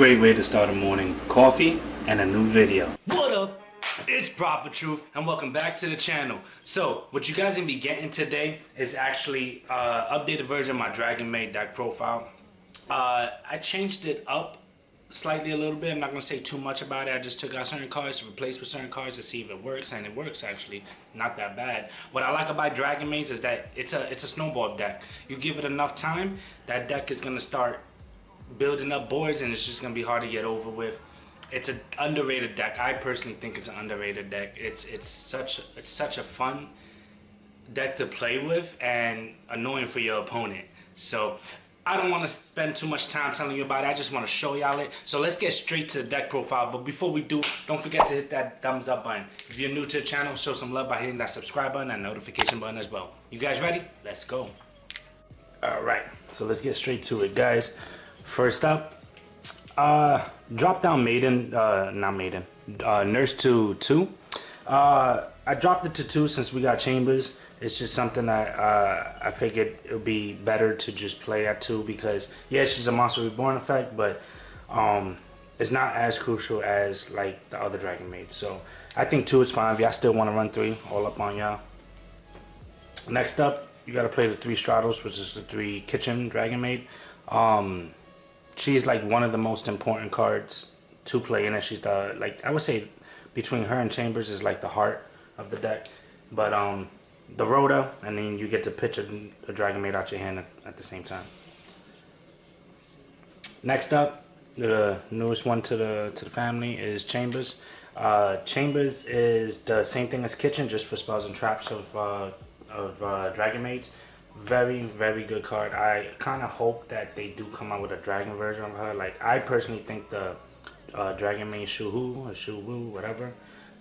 great way to start a morning. Coffee and a new video. What up? It's Proper Truth and welcome back to the channel. So what you guys gonna be getting today is actually updated version of my Dragonmaid deck profile. I changed it up slightly a little bit. I'm not gonna say too much about it. I just took out certain cards to replace with certain cards to see if it works, and it works actually. Not that bad. What I like about Dragonmaids is that it's a snowball deck. You give it enough time, that deck is gonna start building up boards, and it's just gonna be hard to get over with. It's an underrated deck. I personally think it's an underrated deck. It's such a fun deck to play with and annoying for your opponent. So I don't want to spend too much time telling you about it. I just want to show y'all it. So let's get straight to the deck profile. But before we do, don't forget to hit that thumbs up button. If you're new to the channel, show some love by hitting that subscribe button and notification button as well. You guys ready? Let's go. Alright, so let's get straight to it, guys. First up, drop down Nurse to 2. I dropped it to 2 since we got Chambers. It's just something I figured it would be better to just play at 2 because yeah, she's a Monster Reborn effect, but it's not as crucial as like the other Dragonmaid. So I think 2 is fine. If y'all still want to run 3, all up on y'all. Next up, you gotta play the 3 Stratos, which is the 3 Kitchen Dragonmaid. She's like one of the most important cards to play in it. She's the, like, I would say between her and Chambers is like the heart of the deck. But the Rhoda, and then you get to pitch a Dragonmaid out your hand at the same time. Next up, the newest one to the family is Chambers. Chambers is the same thing as Kitchen, just for spells and traps of Dragonmaids. Very, very good card. I kind of hope that they do come out with a dragon version of her. Like, I personally think the Dragonmaid Shuhu or Shuwu, whatever,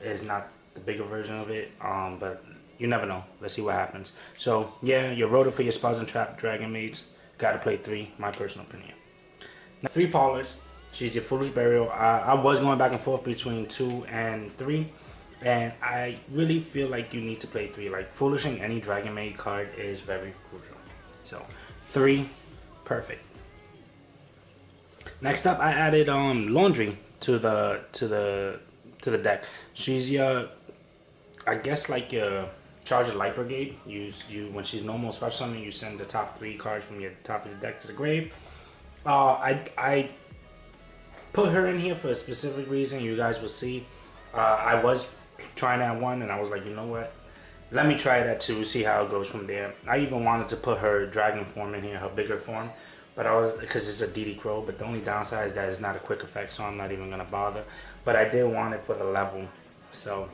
is not the bigger version of it. But you never know. Let's see what happens. So yeah, you're roted for your spells and trap Dragonmaids. Got to play 3, my personal opinion. Now, 3 Parlors. She's your Foolish Burial. I was going back and forth between 2 and 3. And I really feel like you need to play 3. Like, foolishing any Dragonmaid card is very crucial. So 3, perfect. Next up, I added Laundry to the deck. She's your, I guess, like your Charge of Light Brigade. You when she's normal special summon, you send the top 3 cards from your top of the deck to the grave. I put her in here for a specific reason. You guys will see. I was trying that 1, and I was like, you know what, let me try that 2, see how it goes from there. I even wanted to put her dragon form in here, her bigger form, but I was, because it's a DD Crow, but the only downside is that it's not a quick effect, so I'm not even gonna bother. But I did want it for the level, so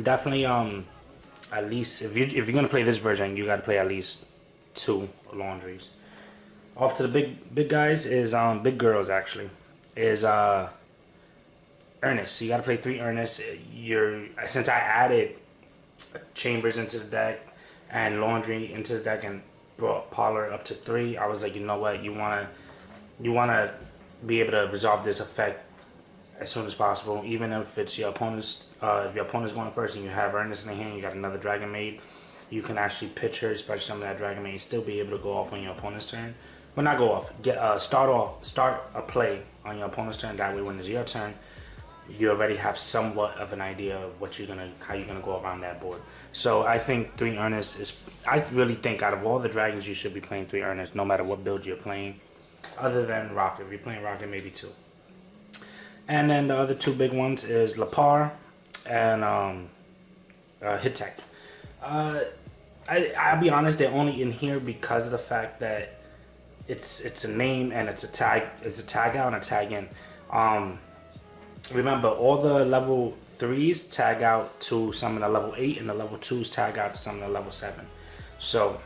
definitely at least if you're gonna play this version, you gotta play at least 2 laundries. Off to the big guys is big girls actually is Ernest. So you gotta play 3 Ernest. Since I added Chambers into the deck and Laundry into the deck and brought Parlor up to 3, I was like, you know what, you wanna be able to resolve this effect as soon as possible, even if it's your opponent's if your opponent's going first and you have Ernest in the hand, you got another Dragonmaid, you can actually pitch her, especially some of that Dragonmaid, and still be able to go off on your opponent's turn. Well, not go off, start a play on your opponent's turn. That way when it's your turn, you already have somewhat of an idea of how you're gonna go around that board. So I think 3 Ernest is, I really think out of all the dragons you should be playing 3 Ernest, no matter what build you're playing, other than Rocket. If you're playing Rocket, maybe 2. And then the other 2 big ones is Lapar and Hitek. I'll be honest, they're only in here because of the fact that it's a name and it's a tag out and a tag in. Remember, all the level 3s tag out to some of the level 8, and the level 2s tag out to some of the level 7. So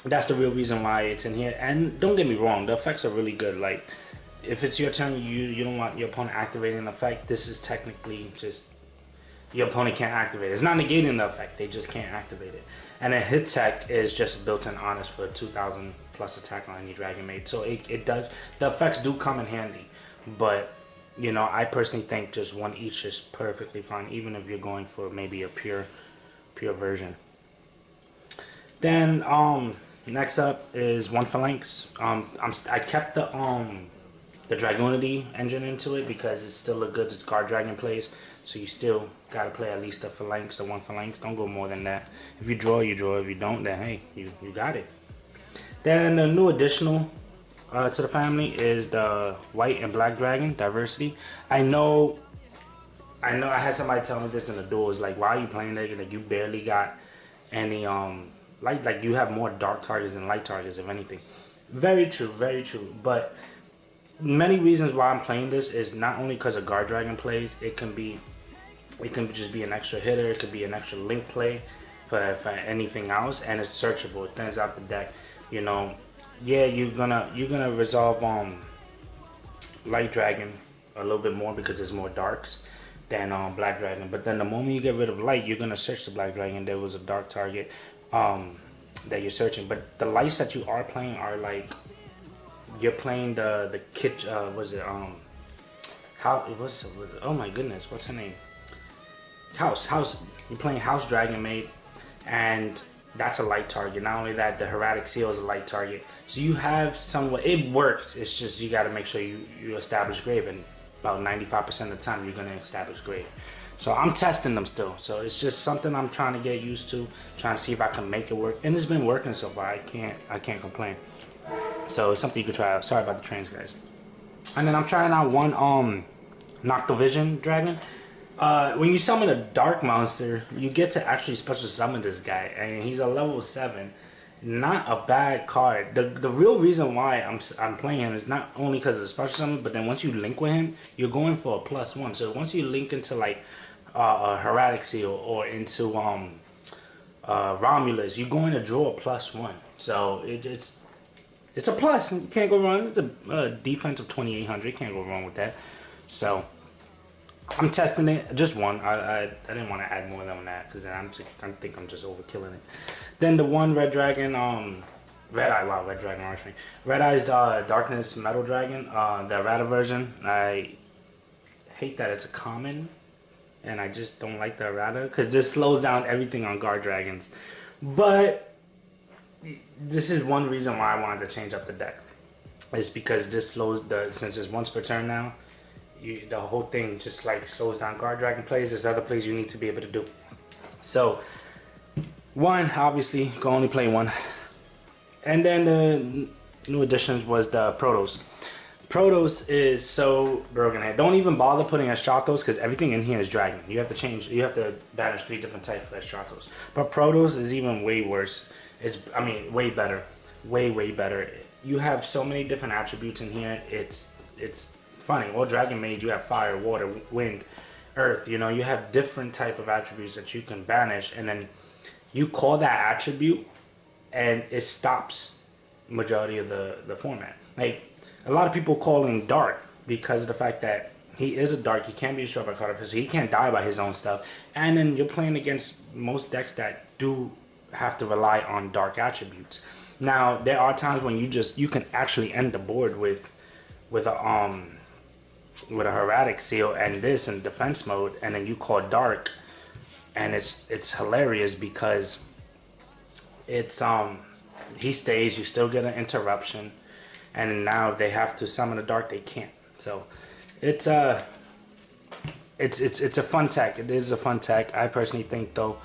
that's the real reason why it's in here. And don't get me wrong, the effects are really good. Like, if it's your turn, you don't want your opponent activating an effect, this is technically just, your opponent can't activate it. It's not negating the effect, they just can't activate it. And then Hit Tech is just built-in honest for 2,000 plus attack on any Dragonmaid. So it does, the effects do come in handy, but you know, I personally think just 1 each is perfectly fine, even if you're going for maybe a pure version. Then next up is 1 Phalanx. I kept the Dragonity engine into it because it's still a good guard dragon plays. So you still gotta play at least the phalanx, the one phalanx. Don't go more than that. If you draw, you draw. If you don't, then hey, you got it. Then the new additional to the family is the white and black dragon diversity. I know I had somebody tell me this in the duels, like, why are you playing that? Like, you barely got any like you have more dark targets than light targets, if anything. Very true, very true. But many reasons why I'm playing this is not only because of guard dragon plays. It can just be an extra hitter. It could be an extra link play for anything else, and it's searchable. It thins out the deck. You know, yeah, you're gonna resolve light dragon a little bit more because there's more darks than black dragon. But then the moment you get rid of light, you're gonna search the black dragon. There was a dark target that you're searching. But the lights that you are playing are like, you're playing the kit. Was it oh my goodness, what's her name? House. You're playing House Dragonmaid, and that's a light target. Not only that, the Heretic Seal is a light target. So you have somewhat, it works. It's just you got to make sure you establish grave, and about 95% of the time you're going to establish grave. So I'm testing them still. So it's just something I'm trying to get used to, trying to see if I can make it work. And it's been working so far. I can't complain. So it's something you could try out. Sorry about the trains, guys. And then I'm trying out one Noctovision dragon. When you summon a dark monster, you get to actually special summon this guy, and he's a level 7. Not a bad card. The real reason why I'm playing him is not only because of the special summon, but then once you link with him, you're going for a +1. So once you link into like a Heretic Seal or into Romulus, you're going to draw a +1. So it's a plus. You can't go wrong. It's a defense of 2800. Can't go wrong with that. So I'm testing it. Just one. I didn't want to add more than that because I think I'm just overkilling it. Then the one red dragon, red eye. Wow, red dragon archery. Red eye's darkness metal dragon. The errata version. I hate that it's a common, and I just don't like the errata because this slows down everything on guard dragons. But this is one reason why I wanted to change up the deck. It's because this slows since it's once per turn now. The whole thing just like slows down guard dragon plays. There's other plays you need to be able to do. So one, obviously, you can only play one. And then the new additions was the Protos. Protos is so broken. Don't even bother putting Stratos because everything in here is dragon. You have to banish 3 different types for Stratos. But Protos is even way worse. Way better. Way better. You have so many different attributes in here. It's funny. All Dragonmaid, you have fire, water, wind, earth. You know, you have different type of attributes that you can banish, and then you call that attribute, and it stops majority of the format. Like a lot of people call him dark because of the fact that he is a dark. He can't be destroyed by card, so he can't die by his own stuff. And then you're playing against most decks that do have to rely on dark attributes. Now there are times when you can actually end the board with a Heretic Seal and this in defense mode, and then you call dark, and it's hilarious because it's he stays, you still get an interruption, and now they have to summon a dark, they can't. So it's a fun tech. It is a fun tech. I personally think though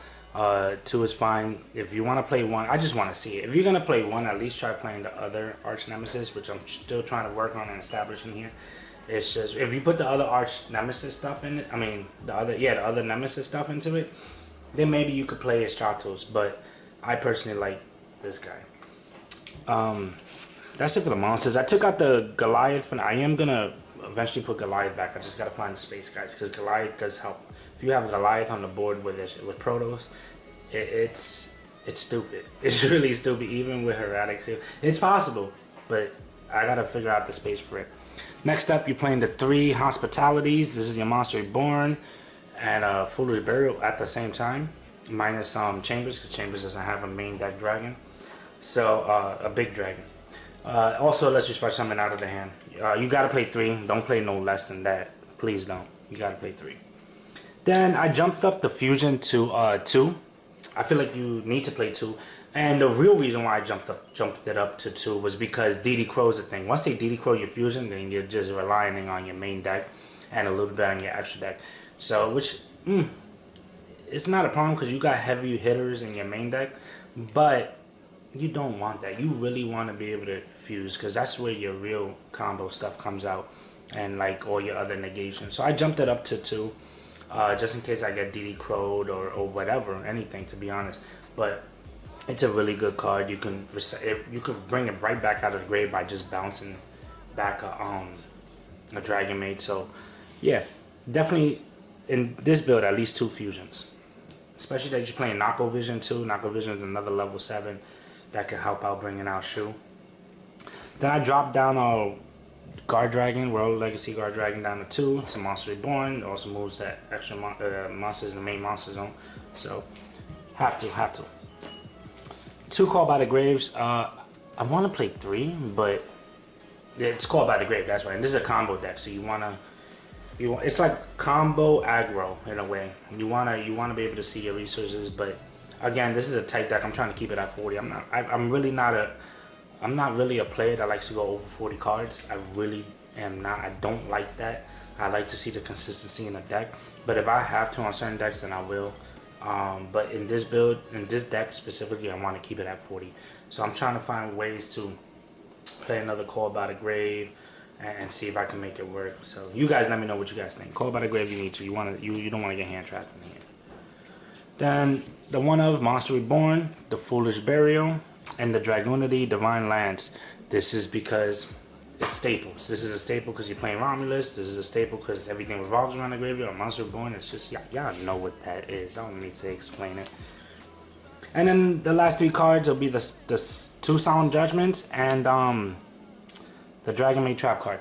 2 is fine. If you want to play 1, I just want to see it. If you're gonna play 1, at least try playing the other Archnemeses, which I'm still trying to work on and establish in here. It's just if you put the other Archnemeses stuff in it, the other Nemesis stuff into it, then maybe you could play Stratos. But I personally like this guy. That's it for the monsters. I took out the Goliath, and I am gonna eventually put Goliath back. I just gotta find the space, guys, because Goliath does help. If you have Goliath on the board with Protos, it's stupid. It's really stupid, even with Heretic Seal. It's possible, but I gotta figure out the space for it. Next up, you're playing the 3 Hospitalities. This is your Monster Reborn and Foolish Burial at the same time, minus Chambers, because Chambers doesn't have a main deck dragon. So a big dragon. Also lets you spread something out of the hand. You gotta play 3. Don't play no less than that. Please don't. You gotta play 3. Then I jumped up the fusion to 2. I feel like you need to play 2. And the real reason why I jumped it up to 2 was because DD Crow's a thing. Once they DD Crow your fusion, then you're just relying on your main deck and a little bit on your extra deck. So, which, it's not a problem because you got heavy hitters in your main deck, but you don't want that. You really want to be able to fuse because that's where your real combo stuff comes out and like all your other negations. So I jumped it up to 2 just in case I get DD Crowed or whatever, anything to be honest. But it's a really good card. You can bring it right back out of the grave by just bouncing back a Dragonmaid. So yeah, definitely in this build at least 2 fusions. Especially that you're playing Knocko Vision too. Knocko Vision is another level 7 that can help out bringing out Shu. Then I dropped down Guard Dragon, World Legacy Guard Dragon down to 2. It's a Monster Reborn. It also moves that extra monsters in the main monster zone. So have to. 2 Called by the Graves. I want to play 3, but it's Called by the Grave. That's right. And this is a combo deck, so it's like combo aggro in a way. You wanna be able to see your resources, but again, this is a tight deck. I'm trying to keep it at 40. I'm not really a player that likes to go over 40 cards. I really am not. I don't like that. I like to see the consistency in the deck. But if I have to on certain decks, then I will. But in this build, in this deck specifically, I want to keep it at 40. So I'm trying to find ways to play another Call by the Grave and see if I can make it work. So you guys let me know what you guys think. Call by the Grave, you need to. You don't want to get hand trapped in here. Then the one of Monster Reborn, the Foolish Burial, and the Dragunity Divine Lance. This is because it's staples. This is a staple because you're playing Romulus. This is a staple because everything revolves around the graveyard. Monster Reborn, it's just, y'all know what that is. I don't need to explain it. And then the last 3 cards will be the 2 Solemn Judgments and the Dragonmaid Trap card.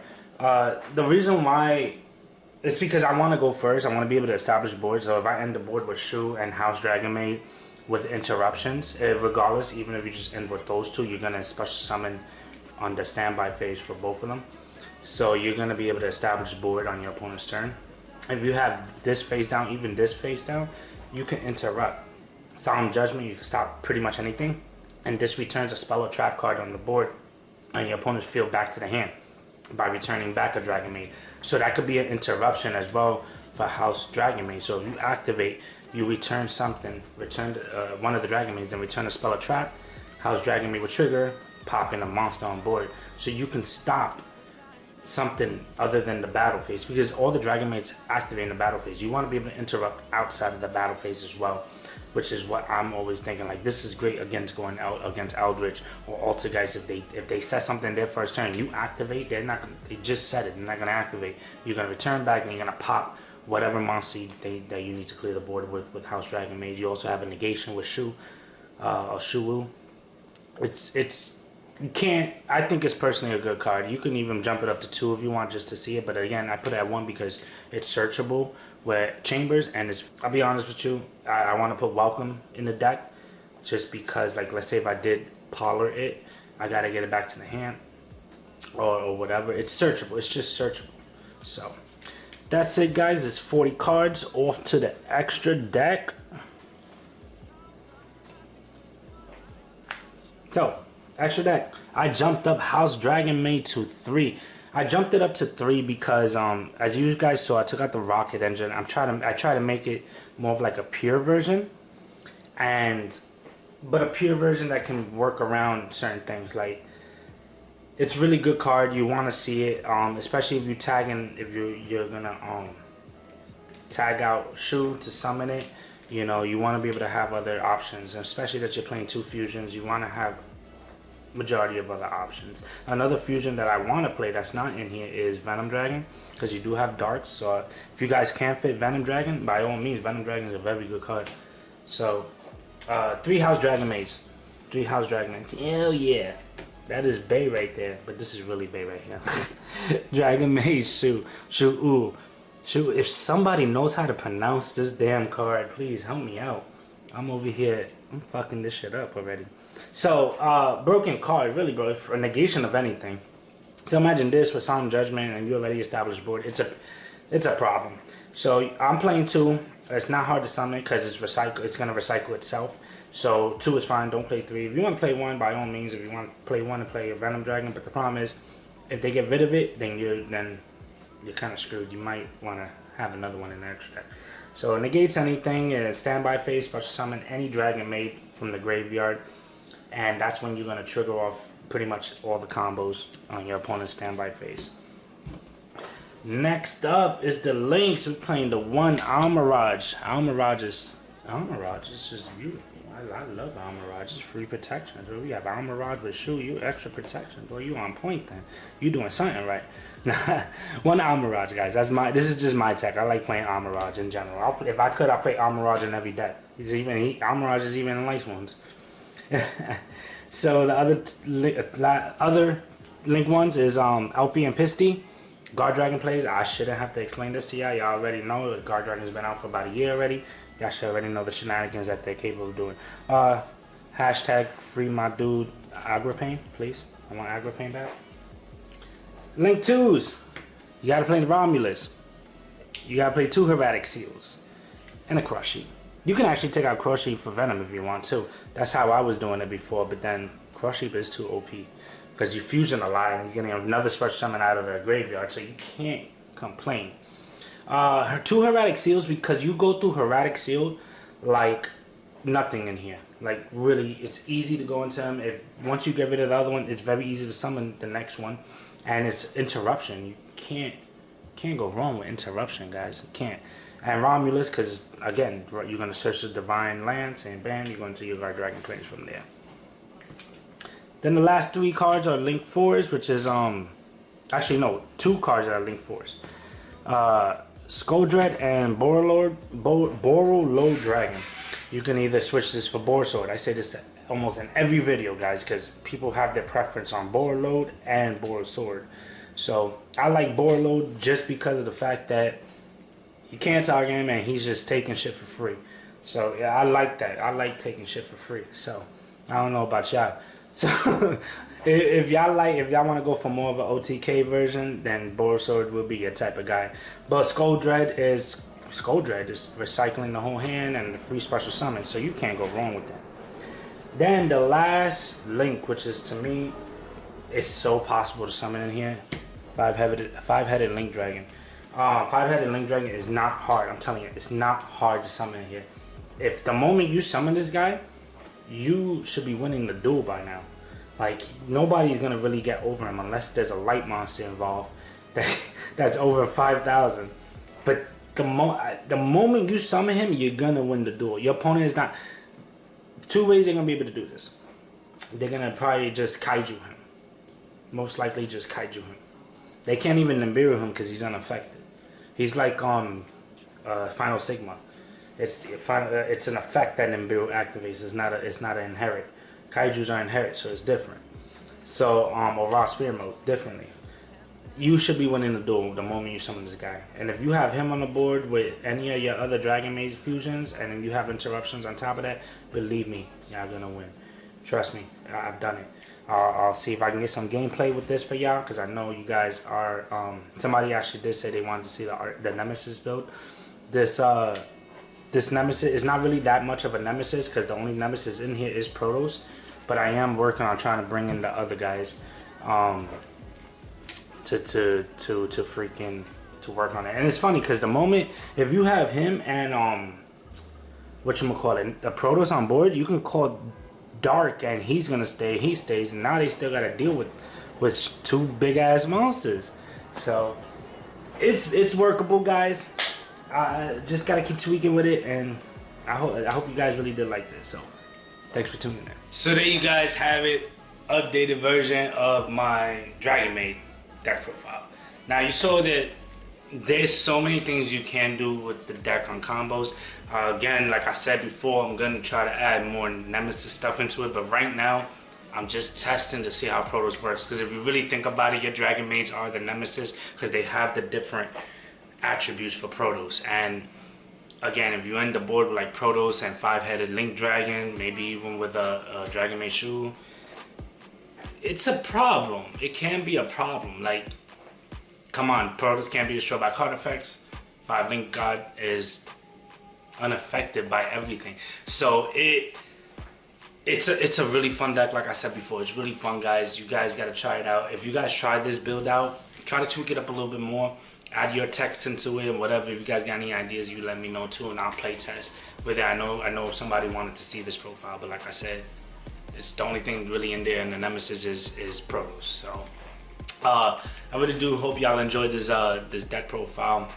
The reason why is because I want to go first. I want to be able to establish boards. So if I end the board with Shu and House Dragonmaid with interruptions, regardless, even if you just end with those 2, you're going to special summon on the standby phase for both of them. So you're going to be able to establish board on your opponent's turn. If you have this face down, even this face down, you can interrupt. Solemn Judgment, you can stop pretty much anything. And this returns a spell or trap card on the board and your opponent's field back to the hand by returning back a Dragonmaid. So that could be an interruption as well for House Dragonmaid. So if you activate, you return something, return one of the Dragonmaids and return a spell or trap, House Dragonmaid will trigger, pop in a monster on board. So you can stop something other than the battle phase because all the Dragonmaids activate in the battle phase. You want to be able to interrupt outside of the battle phase as well, which is what I'm always thinking. Like, this is great against going out against Eldritch or Alter guys. If they set something their first turn, you activate, they just set it, they're not gonna activate. You're gonna return back and you're gonna pop whatever monster that you need to clear the board with House Dragonmaid. You also have a negation with Shu or Shuwu. You can't. I think it's personally a good card. You can even jump it up to 2 if you want just to see it. But again, I put it at 1 because it's searchable with Chambers, and I'll be honest with you, I want to put Welcome in the deck just because, like, let's say if I did Parlor it, I gotta get it back to the hand or whatever. It's searchable. It's just searchable. So that's it, guys. It's 40 cards off to the extra deck. So, extra deck. I jumped up House Dragonmaid to 3. I jumped it up to 3 because, as you guys saw, I took out the rocket engine. I try to make it more of like a pure version, but a pure version that can work around certain things. Like, it's really good card. You want to see it, especially if you're gonna tag out Shu to summon it. You know, you want to be able to have other options, and especially that you're playing 2 fusions. You want to have majority of other options. Another fusion that I want to play that's not in here is Venom Dragon, because you do have darks. So if you guys can't fit Venom Dragon, by all means, Venom Dragon is a very good card. So 3 House Dragonmaids. 3 House Dragonmaids. Hell yeah. That is Bay right there, but this is really Bay right here. Dragonmaid Shu. If somebody knows how to pronounce this damn card, please help me out. I'm over here, I'm fucking this shit up already. So, broken card, really, bro, for a negation of anything. So imagine this with Solemn Judgment and you already established board. It's a problem. So I'm playing 2. It's not hard to summon because it's gonna recycle itself. So 2 is fine, don't play 3. If you want to play 1, by all means, if you want to play 1 and play a Venom Dragon, but the problem is, if they get rid of it, then you're kind of screwed. You might want to have another one in the extra deck. So it negates anything, standby phase, special summon any Dragonmaid from the graveyard, and that's when you're going to trigger off pretty much all the combos on your opponent's standby phase. Next up is the Lynx. We're playing the 1 Almirage. Almirage is just beautiful. I love Almirage. It's free protection. So we have Almirage with Shoe. You extra protection. Boy, you on point then. You doing something right. 1 Almirage, guys. This is just my tech. I like playing Almirage in general. If I could, I'd play Almirage in every deck. Almirage is even in nice ones. So the other Link ones is LP and Pisty. Guard Dragon plays. I shouldn't have to explain this to y'all. Y'all already know that Guard Dragon's been out for about a year already. Y'all should already know the shenanigans that they're capable of doing. Hashtag free my dude Agripane, please. I want Agripane back. Link 2s. You gotta play the Romulus. You gotta play 2 Hermetic Seals. And a Crush Sheep. You can actually take out Crush Sheep for Venom if you want to. That's how I was doing it before, but then Crush Sheep is too OP. Because you fusion a lot and you're getting another special summon out of the graveyard, so you can't complain. 2 Hermetic Seals, because you go through Hermetic Seal like nothing in here. Like really, it's easy to go into them. Once you get rid of the other one, it's very easy to summon the next one. And it's interruption. You can't go wrong with interruption, guys. You can't. And Romulus, because again, you're gonna search the Divine Lance, and bam, you're going to your Guard Dragon plays from there. Then the last 3 cards are Link 4s, which is actually no, 2 cards that are Link 4s. Skoldred and Borrowload Dragon. You can either switch this for Borsword. I say this almost in every video, guys, because people have their preference on Borrowload and Borsword. So I like Borrowload just because of the fact that you can't target him and he's just taking shit for free. So yeah, I like that. I like taking shit for free. So I don't know about y'all. So if y'all want to go for more of an OTK version, then Borsword will be your type of guy. But Skoldred is recycling the whole hand and the free special summon, so you can't go wrong with that. Then the last Link, which is to me, it's so possible to summon in here, five-headed Link Dragon. 5-headed Link Dragon is not hard. I'm telling you, it's not hard to summon in here. If the moment you summon this guy, you should be winning the duel by now. Like, nobody's gonna really get over him unless there's a light monster involved that's over 5,000. But the moment you summon him, you're gonna win the duel. Your opponent is not. 2 ways they're gonna be able to do this. They're gonna probably just kaiju him. Most likely just kaiju him. They can't even Nibiru him because he's unaffected. He's like Final Sigma. It's an effect that Nibiru activates. It's not an inherit. Kaijus are inherit, so it's different. So or raw spear mode differently. You should be winning the duel the moment you summon this guy. And if you have him on the board with any of your other Dragonmaid fusions, and then you have interruptions on top of that, believe me, y'all gonna win. Trust me, I've done it. I'll see if I can get some gameplay with this for y'all, because I know you guys are. Somebody actually did say they wanted to see the Nemesis build. This Nemesis is not really that much of a Nemesis, because the only Nemesis in here is Protos. But I am working on trying to bring in the other guys, to work on it. And it's funny because the moment if you have him and whatchamacallit, the Protos on board, you can call Dark and he's gonna stay. He stays, and now they still gotta deal with 2 big ass monsters. So it's workable, guys. Just gotta keep tweaking with it, and I hope you guys really did like this. So thanks for tuning in. So there you guys have it, updated version of my Dragonmaid deck profile. Now you saw that there's so many things you can do with the deck on combos. Again, like I said before, I'm gonna try to add more Nemesis stuff into it, but right now I'm just testing to see how Protos works, because if you really think about it, your Dragonmaids are the Nemesis because they have the different attributes for Protos. And again, if you end the board with like Protos and 5-headed Link Dragon, maybe even with a Dragonmaid Shoe, it's a problem. It can be a problem. Like, come on, Protos can't be destroyed by card effects. 5 Link God is unaffected by everything. So It's a really fun deck. Like I said before, it's really fun, guys. You guys got to try it out. If you guys try this build out, try to tweak it up a little bit more. Add your text into it and whatever. If you guys got any ideas, you let me know too, and I'll play test with it. I know somebody wanted to see this profile, but like I said, it's the only thing really in there, and the Nemesis is Protos. So I really do hope y'all enjoyed this deck profile.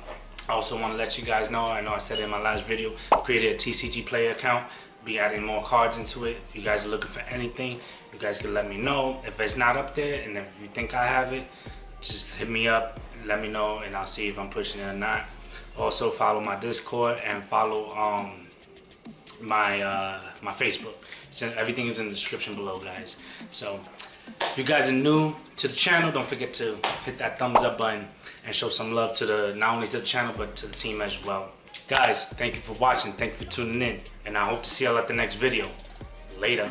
I also want to let you guys know, I know I said it in my last video, I created a TCG player account. Be adding more cards into it. If you guys are looking for anything, you guys can let me know. If it's not up there, and if you think I have it, just hit me up, let me know, and I'll see if I'm pushing it or not. Also follow my Discord and follow my Facebook. So everything is in the description below, guys. So if you guys are new to the channel, don't forget to hit that thumbs up button and show some love to not only to the channel but to the team as well. Guys, thank you for watching, thank you for tuning in, and I hope to see y'all at the next video. Later.